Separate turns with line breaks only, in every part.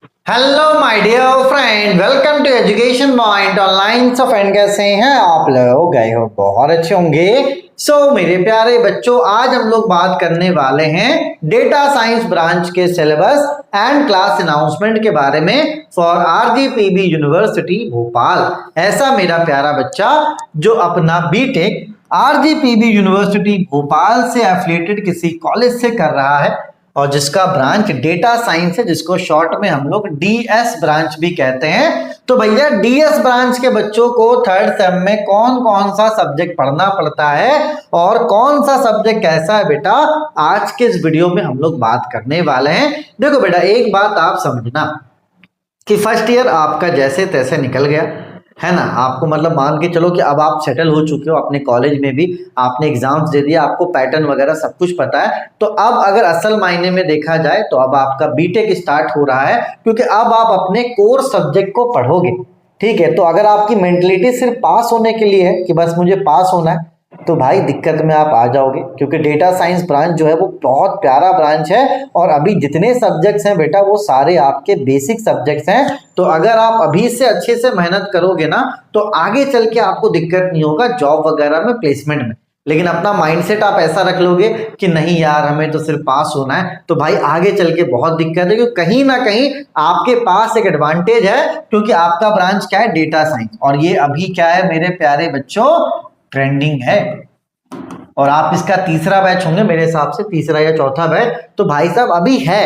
Hello my dear friend, welcome to education point online. So friend, कैसे हैं आप लोग? गए हो बहुत अच्छे होंगे। मेरे प्यारे बच्चों, आज हम लोग बात करने वाले हैं डेटा साइंस ब्रांच के सिलेबस एंड क्लास अनाउंसमेंट के बारे में फॉर आरजीपीवी यूनिवर्सिटी भोपाल। ऐसा मेरा प्यारा बच्चा जो अपना बीटेक आरजीपीवी यूनिवर्सिटी भोपाल से एफिलिएटेड किसी कॉलेज से कर रहा है और जिसका ब्रांच डेटा साइंस है, जिसको शॉर्ट में हम लोग डीएस ब्रांच भी कहते हैं। तो भैया, डीएस ब्रांच के बच्चों को थर्ड सेम में कौन कौन सा सब्जेक्ट पढ़ना पड़ता है और कौन सा सब्जेक्ट कैसा है बेटा, आज के इस वीडियो में हम लोग बात करने वाले हैं। देखो बेटा, एक बात आप समझना कि फर्स्ट ईयर आपका जैसे तैसे निकल गया है ना। आपको मतलब मान के चलो कि अब आप सेटल हो चुके हो अपने कॉलेज में भी, आपने एग्जाम्स दे दिया, आपको पैटर्न वगैरह सब कुछ पता है। तो अब अगर असल मायने में देखा जाए तो अब आपका बीटेक स्टार्ट हो रहा है, क्योंकि अब आप अपने कोर सब्जेक्ट को पढ़ोगे। ठीक है, तो अगर आपकी मेंटलिटी सिर्फ पास होने के लिए है कि बस मुझे पास होना है, तो भाई दिक्कत में आप आ जाओगे, क्योंकि डेटा साइंस ब्रांच जो है वो बहुत प्यारा ब्रांच है और अभी जितने सब्जेक्ट्स हैं बेटा वो सारे आपके बेसिक सब्जेक्ट्स हैं। तो अगर आप अभी से अच्छे से मेहनत करोगे ना तो आगे चल के आपको दिक्कत नहीं होगा जॉब वगैरह में, प्लेसमेंट में। लेकिन अपना माइंडसेट आप ऐसा रख लोगे कि नहीं यार हमें तो सिर्फ पास होना है, तो भाई आगे चल के बहुत दिक्कत है। क्योंकि कहीं ना कहीं आपके पास एक एडवांटेज है, क्योंकि आपका ब्रांच क्या है, डेटा साइंस, और ये अभी क्या है मेरे प्यारे बच्चों, ट्रेंडिंग है। और आप इसका तीसरा बैच होंगे मेरे हिसाब से, तीसरा या चौथा बैच। तो भाई साहब अभी है,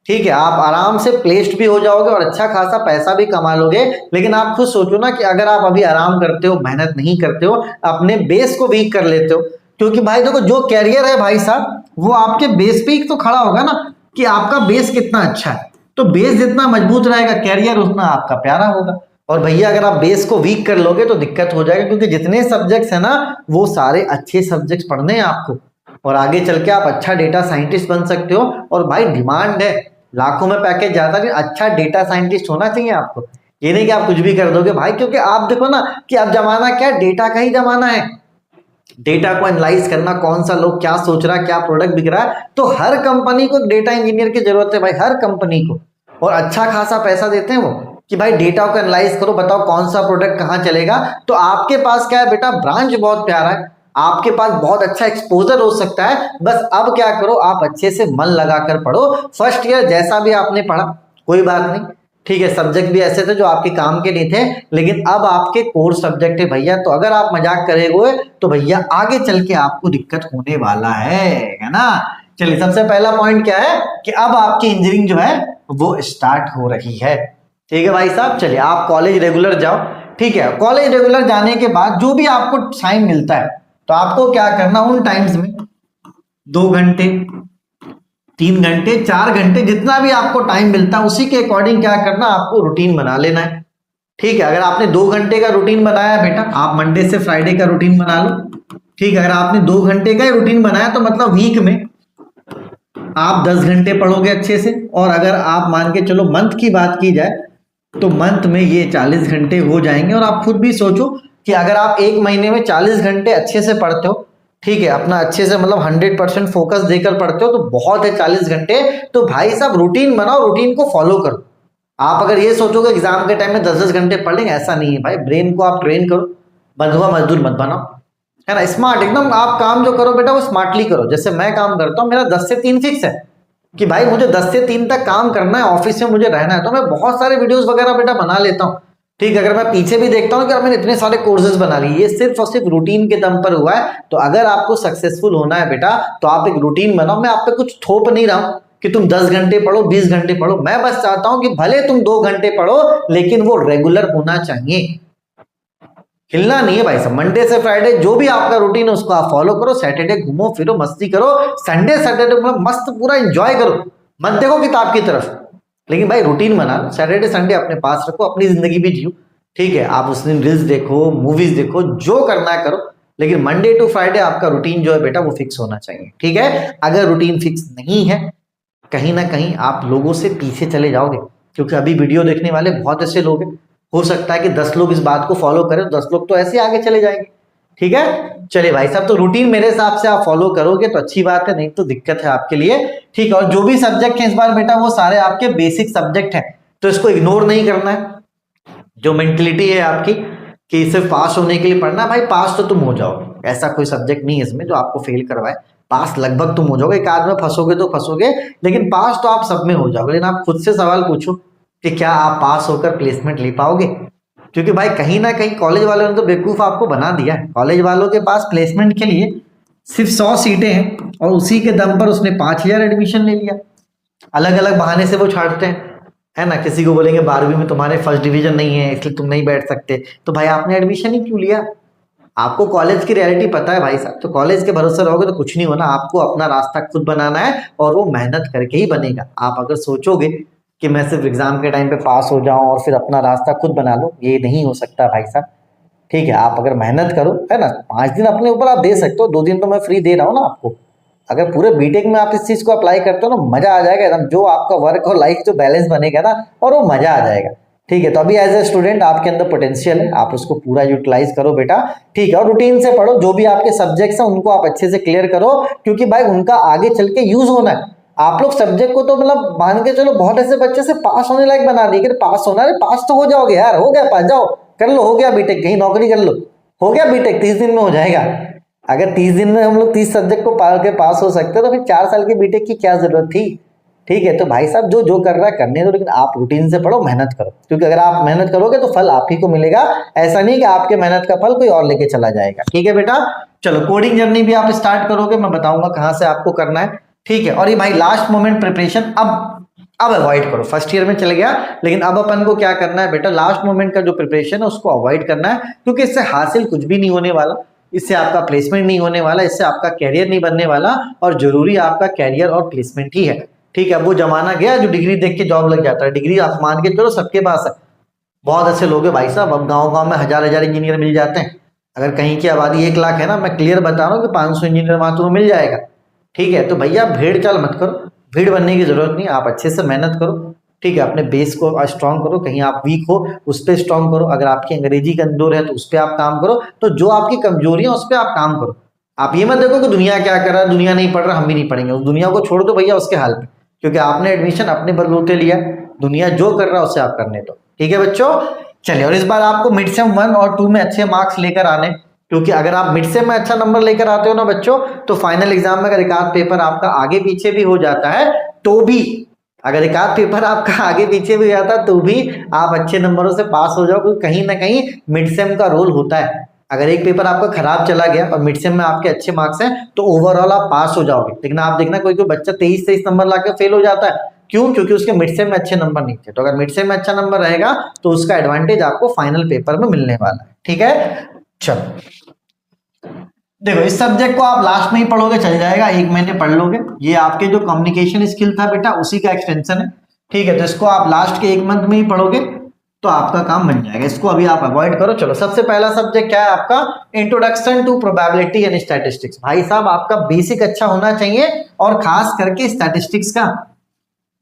ठीक है, आप आराम से प्लेस्ड भी हो जाओगे और अच्छा खासा पैसा भी कमा लोगे। लेकिन आप खुद सोचो ना कि अगर आप अभी आराम करते हो, मेहनत नहीं करते हो, अपने बेस को वीक कर लेते हो, क्योंकि भाई देखो जो कैरियर है भाई साहब वो आपके बेस पे ही तो खड़ा होगा ना, कि आपका बेस कितना अच्छा है। तो बेस जितना मजबूत रहेगा कैरियर उतना आपका प्यारा होगा। और भैया अगर आप बेस को वीक कर लोगे तो दिक्कत हो जाएगा, क्योंकि जितने सब्जेक्ट्स है ना वो सारे अच्छे सब्जेक्ट्स पढ़ने हैं आपको, और आगे चल के आप अच्छा डेटा साइंटिस्ट बन सकते हो। और भाई डिमांड है, लाखों में पैकेज जाता है, अच्छा डेटा साइंटिस्ट होना चाहिए आपको। ये नहीं कि आप कुछ भी कर दोगे भाई, क्योंकि आप देखो ना कि अब जमाना क्या, डेटा का ही जमाना है। डेटा को एनालाइज करना, कौन सा लोग क्या सोच रहा है, क्या प्रोडक्ट बिक रहा है, तो हर कंपनी को डेटा इंजीनियर की जरूरत है भाई, हर कंपनी को। और अच्छा खासा पैसा देते हैं वो कि भाई डेटा को एनालाइज करो, बताओ कौन सा प्रोडक्ट कहाँ चलेगा। तो आपके पास क्या है बेटा, ब्रांच बहुत प्यारा है, आपके पास बहुत अच्छा एक्सपोजर हो सकता है। बस अब क्या करो, आप अच्छे से मन लगाकर पढ़ो। फर्स्ट ईयर जैसा भी आपने पढ़ा कोई बात नहीं, ठीक है, सब्जेक्ट भी ऐसे थे जो आपके काम के नहीं थे, लेकिन अब आपके कोर सब्जेक्ट है भैया। तो अगर आप मजाक करेंगे तो भैया आगे चल के आपको दिक्कत होने वाला है ना। चलिए, सबसे पहला पॉइंट क्या है कि अब आपकी इंजीनियरिंग जो है वो स्टार्ट हो रही है। ठीक है भाई साहब, चलिए आप कॉलेज रेगुलर जाओ। ठीक है, कॉलेज रेगुलर जाने के बाद जो भी आपको टाइम मिलता है तो आपको क्या करना, उन टाइम्स में 2 घंटे, 3 घंटे, 4 घंटे, जितना भी आपको टाइम मिलता है उसी के अकॉर्डिंग क्या करना, आपको रूटीन बना लेना है। ठीक है, अगर आपने 2 घंटे का रूटीन बनाया बेटा, आप मंडे से फ्राइडे का रूटीन बना लो। ठीक है, अगर आपने 2 घंटे का रूटीन बनाया तो मतलब वीक में आप 10 घंटे पढ़ोगे अच्छे से। और अगर आप मान के चलो मंथ की बात की जाए तो मंथ में ये 40 घंटे हो जाएंगे। और आप खुद भी सोचो कि अगर आप एक महीने में 40 घंटे अच्छे से पढ़ते हो, ठीक है, अपना अच्छे से मतलब 100% फोकस देकर पढ़ते हो, तो बहुत है 40 घंटे। तो भाई साहब रूटीन बनाओ, रूटीन को फॉलो करो। आप अगर ये सोचोगे एग्जाम के टाइम में 10-10 घंटे पढ़ लेंगे, ऐसा नहीं है भाई। ब्रेन को आप ट्रेन करो, बंधुआ मजदूर मत बनाओ, है ना। स्मार्ट एकदम आप काम जो करो बेटा वो स्मार्टली करो। जैसे मैं काम करता हूँ, मेरा 10 से 3 फिक्स है कि भाई मुझे 10 से 3 तक काम करना है, ऑफिस में मुझे रहना है। तो मैं बहुत सारे वीडियोस वगैरह बेटा बना लेता हूँ। ठीक है, अगर मैं पीछे भी देखता हूँ कि मैंने इतने सारे कोर्सेज बना लिए, ये सिर्फ और सिर्फ रूटीन के दम पर हुआ है। तो अगर आपको सक्सेसफुल होना है बेटा तो आप एक रूटीन बनाओ। मैं आप पे कुछ थोप नहीं रहा हूँ कि तुम 10 घंटे पढ़ो, 20 घंटे पढ़ो। मैं बस चाहता हूं कि भले तुम 2 घंटे पढ़ो, लेकिन वो रेगुलर होना चाहिए, हिलना नहीं है भाई साहब। मंडे से फ्राइडे जो भी आपका रूटीन है उसको आप फॉलो करो। सैटरडे घूमो फिरो, मस्ती करो। संडे सैटरडे मतलब मस्त पूरा एंजॉय करो, मत देखो किताब की तरफ, लेकिन भाई रूटीन बना लो। सैटरडे संडे अपने पास रखो, अपनी जिंदगी भी जियो। ठीक है, आप उस दिन रील्स देखो, मूवीज देखो, जो करना है करो, लेकिन मंडे टू फ्राइडे आपका रूटीन जो है बेटा वो फिक्स होना चाहिए। ठीक है, अगर रूटीन फिक्स नहीं है, कहीं ना कहीं आप लोगों से पीछे चले जाओगे, क्योंकि अभी वीडियो देखने वाले बहुत ऐसे लोग हैं, हो सकता है कि 10 लोग इस बात को फॉलो करें, 10 लोग तो ऐसे आगे चले जाएंगे। ठीक है, चलिए भाई साहब, तो रूटीन मेरे हिसाब से आप फॉलो करोगे तो अच्छी बात है, नहीं तो दिक्कत है आपके लिए। ठीक है, और जो भी सब्जेक्ट है इस बार बेटा वो सारे आपके बेसिक सब्जेक्ट हैं। तो इसको इग्नोर नहीं करना है। जो मेंटेलिटी है आपकी कि सिर्फ पास होने के लिए पढ़ना, भाई पास तो तुम हो जाओगे, ऐसा कोई सब्जेक्ट नहीं है इसमें जो आपको फेल करवाए। पास लगभग तुम हो जाओगे, एक आध में फंसोगे तो फंसोगे, लेकिन पास तो आप सब में हो जाओगे। लेकिन आप खुद से सवाल पूछो कि क्या आप पास होकर प्लेसमेंट ले पाओगे? क्योंकि भाई कहीं ना कहीं कॉलेज वालों ने तो बेवकूफ़ आपको बना दिया है। कॉलेज वालों के पास प्लेसमेंट के लिए सिर्फ 100 सीटें हैं और उसी के दम पर उसने 5,000 एडमिशन ले लिया। अलग अलग बहाने से वो छाड़ते हैं, है ना। किसी को बोलेंगे 12वीं में तुम्हारे फर्स्ट डिवीजन नहीं है इसलिए तुम नहीं बैठ सकते, तो भाई आपने एडमिशन ही क्यों लिया? आपको कॉलेज की रियलिटी पता है भाई साहब, तो कॉलेज के भरोसे रहोगे तो कुछ नहीं होना। आपको अपना रास्ता खुद बनाना है और वो मेहनत करके ही बनेगा। आप अगर सोचोगे कि मैं सिर्फ एग्जाम के टाइम पे पास हो जाऊं और फिर अपना रास्ता खुद बना लो, ये नहीं हो सकता भाई साहब। ठीक है, आप अगर मेहनत करो, है ना, 5 दिन अपने ऊपर आप दे सकते हो, 2 दिन तो मैं फ्री दे रहा हूँ ना आपको। अगर पूरे बीटेक में आप इस चीज़ को अप्लाई करते हो ना, मजा आ जाएगा एकदम। जो आपका वर्क और लाइफ जो बैलेंस बनेगा ना, और वो मजा आ जाएगा। ठीक है, तो अभी एज ए स्टूडेंट आपके अंदर पोटेंशियल है, आप उसको पूरा यूटिलाइज करो बेटा। ठीक है, और रूटीन से पढ़ो, जो भी आपके सब्जेक्ट्स हैं उनको आप अच्छे से क्लियर करो, क्योंकि भाई उनका आगे चल के यूज होना है। आप लोग सब्जेक्ट को तो मतलब मान के चलो बहुत ऐसे बच्चे से पास होने लायक बना दिए कि पास होना है, पास तो हो जाओगे यार, हो गया पास, जाओ कर लो, हो गया बीटेक, कहीं नौकरी कर लो, हो गया बीटेक, 30 दिन में हो जाएगा। अगर 30 दिन में हम लोग 30 सब्जेक्ट को पढ़ के पास हो सकते हैं तो फिर 4 साल की बीटेक की क्या जरूरत थी? ठीक है, तो भाई साहब जो जो कर रहा है करने दो, लेकिन आप रूटीन से पढ़ो, मेहनत करो, क्योंकि अगर आप मेहनत करोगे तो फल आप ही को मिलेगा। ऐसा नहीं कि आपके मेहनत का फल कोई और लेके चला जाएगा। ठीक है बेटा, चलो कोडिंग जर्नी भी आप स्टार्ट करोगे, मैं बताऊंगा कहाँ से आपको करना है। ठीक है, और ये भाई लास्ट मोमेंट प्रिपरेशन अब अवॉइड करो। फर्स्ट ईयर में चल गया, लेकिन अब अपन को क्या करना है बेटा, लास्ट मोमेंट का जो प्रिपरेशन है उसको अवॉइड करना है, क्योंकि इससे हासिल कुछ भी नहीं होने वाला, इससे आपका प्लेसमेंट नहीं होने वाला, इससे आपका कैरियर नहीं बनने वाला, और जरूरी आपका कैरियर और प्लेसमेंट ही है। ठीक है, वो जमाना गया जो डिग्री देख के जॉब लग जाता है। डिग्री आप मान के चलो सबके पास है, बहुत ऐसे लोग हैं भाई साहब, अब गांव गांव में हजार हजार इंजीनियर मिल जाते हैं। अगर कहीं की आबादी 1 लाख है ना, मैं क्लियर बता रहा हूँ कि 500 इंजीनियर वहां तो मिल जाएगा। ठीक है, तो भैया भीड़ चाल मत करो, भीड़ बनने की जरूरत नहीं, आप अच्छे से मेहनत करो। ठीक है, अपने बेस को स्ट्रांग करो, कहीं आप वीक हो उस पर स्ट्रांग करो, अगर आपकी अंग्रेजी कमजोर है तो उस पर आप काम करो, तो जो आपकी कमजोरियां उस पर आप काम करो। आप ये मत देखो कि दुनिया क्या कर रहा है, दुनिया नहीं पढ़ रहा हम भी नहीं पढ़ेंगे, उस दुनिया को छोड़ दो भैया उसके हाल पे, क्योंकि आपने एडमिशन अपने बलबूते लिया, दुनिया जो कर रहा है उससे आप करने दो। ठीक है बच्चों, चलिए, और इस बार आपको मिड सेम 1 और 2 में अच्छे मार्क्स लेकर आने, क्योंकि अगर आप मिड सेम में अच्छा नंबर लेकर आते हो ना बच्चों, तो फाइनल एग्जाम में अगर एक आध पेपर आपका आगे पीछे भी हो जाता है तो भी, अगर एक आध पेपर आपका आगे पीछे भी जाता है तो भी आप अच्छे नंबरों से पास हो जाओ, क्योंकि कहीं ना कहीं मिड सेम का रोल होता है। अगर एक पेपर आपका खराब चला गया और मिड सेम में आपके अच्छे मार्क्स हैं तो ओवरऑल आप पास हो जाओगे। लेकिन आप देखना कोई कोई बच्चा 23 नंबर लाकर फेल हो जाता है, क्यों? क्योंकि उसके मिड सेम में अच्छे नंबर नहीं थे। तो अगर मिड सेम में अच्छा नंबर रहेगा तो उसका एडवांटेज आपको फाइनल पेपर में मिलने वाला है। ठीक है, चलो देखो, इस सब्जेक्ट को आप लास्ट में ही पढ़ोगे चल जाएगा, 1 महीने पढ़ लोगे। ये आपके जो कम्युनिकेशन स्किल था बेटा उसी का एक्सटेंशन है। ठीक है, तो इसको आप लास्ट के 1 मंथ में ही पढ़ोगे तो आपका काम बन जाएगा। इसको अभी आप अवॉइड करो। चलो, सबसे पहला सब्जेक्ट क्या है आपका, introduction to probability and statistics. भाई साहब आपका बेसिक अच्छा होना चाहिए, और खास करके स्टैटिस्टिक्स का,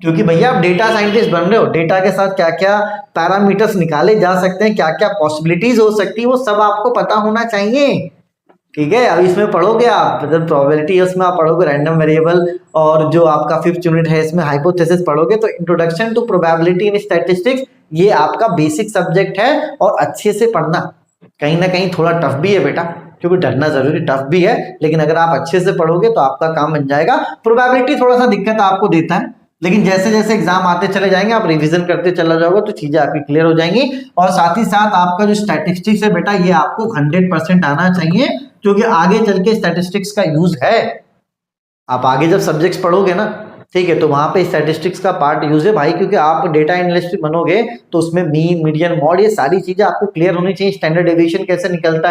क्योंकि भैया आप डेटा साइंटिस्ट बन रहे हो। डेटा के साथ क्या क्या पैरामीटर्स निकाले जा सकते हैं, क्या क्या पॉसिबिलिटीज हो सकती है, वो सब आपको पता होना चाहिए। ठीक है, अब इसमें पढ़ोगे आप, मतलब प्रोबेबिलिटी है उसमें आप पढ़ोगे रैंडम वेरिएबल, और जो आपका 5th यूनिट है इसमें हाइपोथेसिस पढ़ोगे। तो introduction to probability in statistics ये आपका बेसिक सब्जेक्ट है, और अच्छे से पढ़ना। कहीं ना कहीं थोड़ा टफ भी है बेटा, क्योंकि डरना जरूरी, टफ भी है, लेकिन अगर आप अच्छे से पढ़ोगे तो आपका काम बन जाएगा। प्रोबेबिलिटी थोड़ा सा दिक्कत आपको देता है, लेकिन जैसे जैसे एग्जाम आते चले जाएंगे, आप रिवीजन करते चले जाओगे तो चीजें आपकी क्लियर हो जाएंगी। और साथ ही साथ आपका जो स्टैटिस्टिक्स है बेटा, ये आपको 100% आना चाहिए, क्योंकि आगे चल के स्टैटिस्टिक्स का यूज है। आप आगे जब सब्जेक्ट्स पढ़ोगे ना, ठीक है, तो वहां पे स्टैटिस्टिक्स का पार्ट यूज है भाई, क्योंकि आप डेटा एनालिस्ट बनोगे तो उसमें मीन, मीडियन, मॉड, ये सारी चीजें आपको क्लियर होनी चाहिए। स्टैंडर्ड डेविएशन कैसे निकलता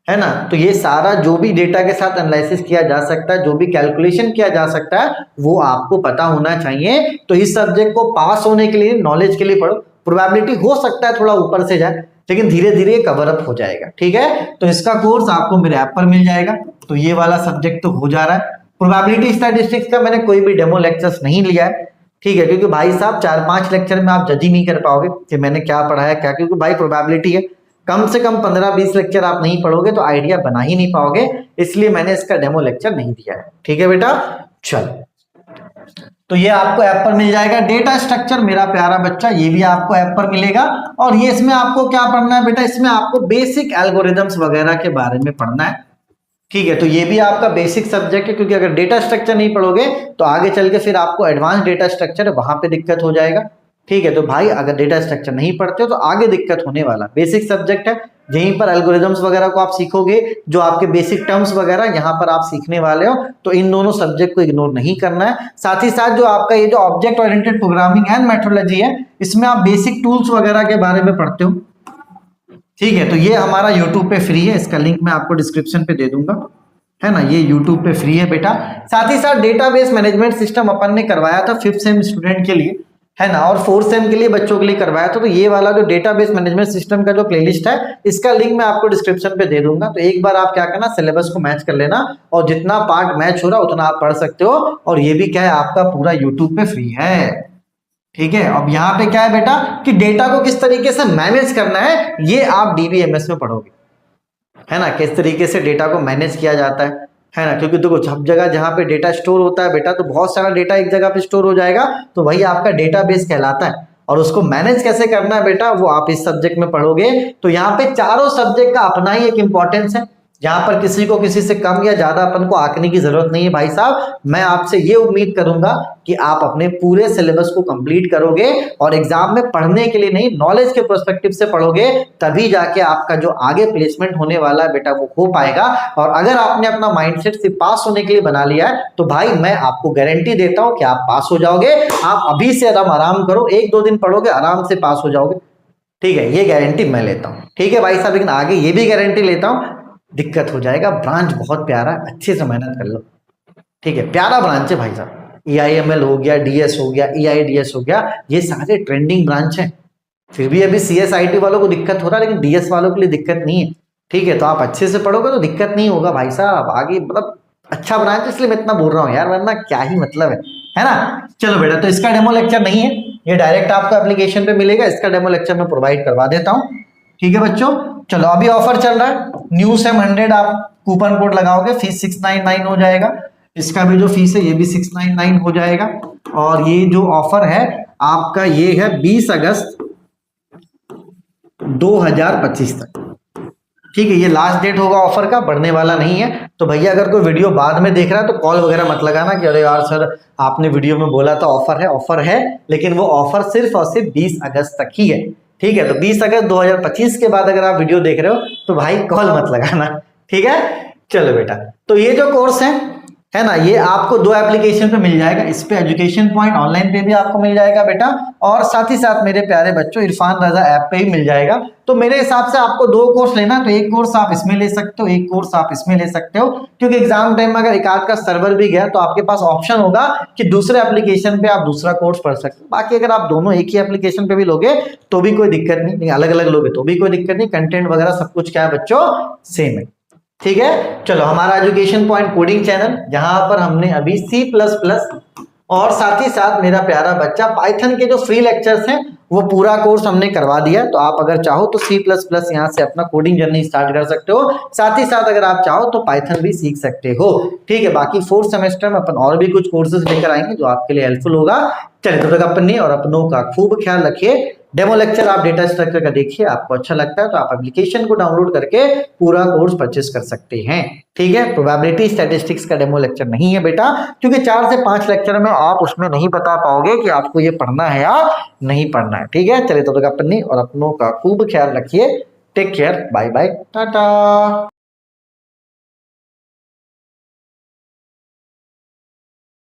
है ना, तो ये सारा जो भी डेटा के साथ एनालिसिस किया जा सकता है, जो भी कैलकुलेशन किया जा सकता है, वो आपको पता होना चाहिए। तो इस सब्जेक्ट को पास होने के लिए, नॉलेज के लिए पढ़ो। प्रोबेबिलिटी हो सकता है थोड़ा ऊपर से जाए, लेकिन धीरे धीरे कवर अप हो जाएगा। ठीक है, तो इसका कोर्स आपको मेरे ऐप पर मिल जाएगा। तो ये वाला सब्जेक्ट तो हो जा रहा है। प्रोबेबिलिटी स्टैटिस्टिक्स का मैंने कोई भी डेमो लेक्चर्स नहीं लिया है। ठीक है, क्योंकि भाई साहब 4-5 लेक्चर में आप जज ही नहीं कर पाओगे कि मैंने क्या पढ़ाया क्या, क्योंकि भाई प्रोबेबिलिटी है, कम से कम 15-20 लेक्चर आप नहीं पढ़ोगे तो आइडिया बना ही नहीं पाओगे, इसलिए मैंने इसका डेमो लेक्चर नहीं दिया है। ठीक है बेटा, चलो तो ये आपको ऐप पर मिल जाएगा। डेटा स्ट्रक्चर मेरा प्यारा बच्चा ये भी आपको ऐप पर मिलेगा। और ये इसमें आपको क्या पढ़ना है बेटा, इसमें आपको बेसिक एल्गोरिदम्स वगैरह के बारे में पढ़ना है। ठीक है, तो ये भी आपका बेसिक सब्जेक्ट है, क्योंकि अगर डेटा स्ट्रक्चर नहीं पढ़ोगे तो आगे चल के फिर आपको एडवांस डेटा स्ट्रक्चर है वहां पे दिक्कत हो जाएगा। ठीक है, तो भाई अगर डेटा स्ट्रक्चर नहीं पढ़ते हो तो आगे दिक्कत होने वाला। बेसिक सब्जेक्ट है, यहीं पर एल्गोरिदम्स वगैरह को आप सीखोगे, जो आपके बेसिक टर्म्स वगैरह यहाँ पर आप सीखने वाले हो। तो इन दोनों सब्जेक्ट को इग्नोर नहीं करना है। साथ ही साथ जो आपका ये जो object oriented programming and methodology है, इसमें आप बेसिक टूल्स वगैरह के बारे में पढ़ते हो। ठीक है, तो ये हमारा यूट्यूब पे फ्री है, इसका लिंक मैं आपको डिस्क्रिप्शन पे दे दूंगा, है ना। ये यूट्यूब पे फ्री है बेटा। साथ ही साथ डेटाबेस मैनेजमेंट सिस्टम अपन ने करवाया था 5th सेम स्टूडेंट के लिए, है ना, और 4th सेम के लिए बच्चों के लिए करवाया था। तो ये वाला जो डेटाबेस मैनेजमेंट सिस्टम का जो प्लेलिस्ट है, इसका लिंक मैं आपको डिस्क्रिप्शन पे दे दूंगा। तो एक बार आप क्या करना, सिलेबस को मैच कर लेना, और जितना पार्ट मैच हो रहा उतना आप पढ़ सकते हो। और ये भी क्या है, आपका पूरा यूट्यूब पे फ्री है। ठीक है, अब यहाँ पे क्या है बेटा कि डेटा को किस तरीके से मैनेज करना है, ये आप डीबीएमएस में पढ़ोगे, है ना, किस तरीके से डेटा को मैनेज किया जाता है ना। क्योंकि देखो सब जगह जहां पे डेटा स्टोर होता है बेटा, तो बहुत सारा डेटा एक जगह पे स्टोर हो जाएगा, तो वही आपका डेटाबेस कहलाता है। और उसको मैनेज कैसे करना है बेटा, वो आप इस सब्जेक्ट में पढ़ोगे। तो यहाँ पे चारों सब्जेक्ट का अपना ही एक इंपॉर्टेंस है, जहां पर किसी को किसी से कम या ज्यादा अपन को आंकने की जरूरत नहीं है भाई साहब। मैं आपसे ये उम्मीद करूंगा कि आप अपने पूरे सिलेबस को कंप्लीट करोगे, और एग्जाम में पढ़ने के लिए नहीं, नॉलेज के पर्सपेक्टिव से पढ़ोगे, तभी जाके आपका जो आगे प्लेसमेंट होने वाला है बेटा वो हो पाएगा। और अगर आपने अपना माइंडसेट सिर्फ पास होने के लिए बना लिया है, तो भाई मैं आपको गारंटी देता हूं कि आप पास हो जाओगे। आप अभी से आराम करो, 1-2 दिन पढ़ोगे, आराम से पास हो जाओगे। ठीक है, ये गारंटी मैं लेता हूँ। ठीक है भाई साहब, लेकिन आगे ये भी गारंटी लेता हूँ, दिक्कत हो जाएगा। ब्रांच बहुत प्यारा है, अच्छे से मेहनत कर लो। ठीक है, प्यारा ब्रांच है भाई साहब। EIML हो गया, DS हो गया, EIDS हो गया, ये सारे ट्रेंडिंग ब्रांच हैं। फिर भी अभी CSIT वालों को दिक्कत हो रहा है, लेकिन DS वालों के लिए दिक्कत नहीं है। ठीक है, तो आप अच्छे से पढ़ोगे तो दिक्कत नहीं होगा भाई साहब आगे, मतलब अच्छा ब्रांच है, इसलिए मैं इतना बोल रहा हूँ यार, वरना क्या ही मतलब है ना। चलो बेटा, तो इसका डेमो लेक्चर नहीं है, ये डायरेक्ट आपको एप्लीकेशन पे मिलेगा। इसका डेमो लेक्चर मैं प्रोवाइड करवा देता हूँ। ठीक है बच्चों, चलो अभी ऑफर चल रहा है, न्यू सेम 100 आप कूपन कोड लगाओगे, फीस 699 हो जाएगा। इसका भी जो फीस है ये भी 699 हो जाएगा। और ये जो ऑफर है आपका ये है 20 अगस्त 2025 तक। ठीक है, ये लास्ट डेट होगा ऑफर का, बढ़ने वाला नहीं है। तो भैया अगर कोई वीडियो बाद में देख रहा है तो कॉल वगैरह मत लगाना कि अरे यार सर आपने वीडियो में बोला था ऑफर है, लेकिन वो ऑफर सिर्फ और सिर्फ 20 अगस्त तक ही है। ठीक है, तो 20 अगस्त 2025 के बाद अगर आप वीडियो देख रहे हो तो भाई कॉल मत लगाना। ठीक है, चलो बेटा, तो ये जो कोर्स है ना, ये आपको 2 एप्लीकेशन पे मिल जाएगा। इस पे एजुकेशन पॉइंट ऑनलाइन पे भी आपको मिल जाएगा बेटा, और साथ ही साथ मेरे प्यारे बच्चों इरफान रजा ऐप पे ही मिल जाएगा। तो मेरे हिसाब से आपको 2 कोर्स लेना, तो एक कोर्स आप इसमें ले सकते हो, एक कोर्स आप इसमें ले सकते हो, क्योंकि एग्जाम टाइम में अगर एक आध का सर्वर भी गया तो आपके पास ऑप्शन होगा कि दूसरे एप्लीकेशन पे आप दूसरा कोर्स पढ़ सकते हो। बाकी अगर आप दोनों एक ही एप्लीकेशन पे भी लोगे तो भी कोई दिक्कत नहीं, अलग अलग लोगे तो भी कोई दिक्कत नहीं, कंटेंट वगैरह सब कुछ क्या है बच्चों, सेम है। ठीक है, चलो हमारा एजुकेशन पॉइंट कोडिंग चैनल, जहां पर हमने अभी C++ और साथ ही साथ मेरा प्यारा बच्चा पाइथन के जो फ्री लेक्चर्स हैं वो पूरा कोर्स हमने करवा दिया। तो आप अगर चाहो तो C++ यहाँ से अपना कोडिंग जर्नी स्टार्ट कर सकते हो, साथ ही साथ अगर आप चाहो तो पाइथन भी सीख सकते हो। ठीक है, बाकी 4th सेमेस्टर में अपन और भी कुछ कोर्सेज लेकर आएंगे जो आपके लिए हेल्पफुल होगा। चलिए, तब तक अपने और अपनों का खूब ख्याल रखिए। डेमो लेक्चर आप डेटा स्ट्रक्चर का देखिए, आपको अच्छा लगता है तो आप एप्लीकेशन को डाउनलोड करके पूरा कोर्स परचेस कर सकते हैं। ठीक है, प्रोबेबिलिटी स्टैटिस्टिक्स का डेमो लेक्चर नहीं है बेटा, क्योंकि 4 से 5 लेक्चर में आप उसमें नहीं बता पाओगे कि आपको ये पढ़ना है या नहीं पढ़ना है। ठीक है, चलिए तब तक अपनी और अपनों का खूब ख्याल रखिए। Take care, bye bye, Tata.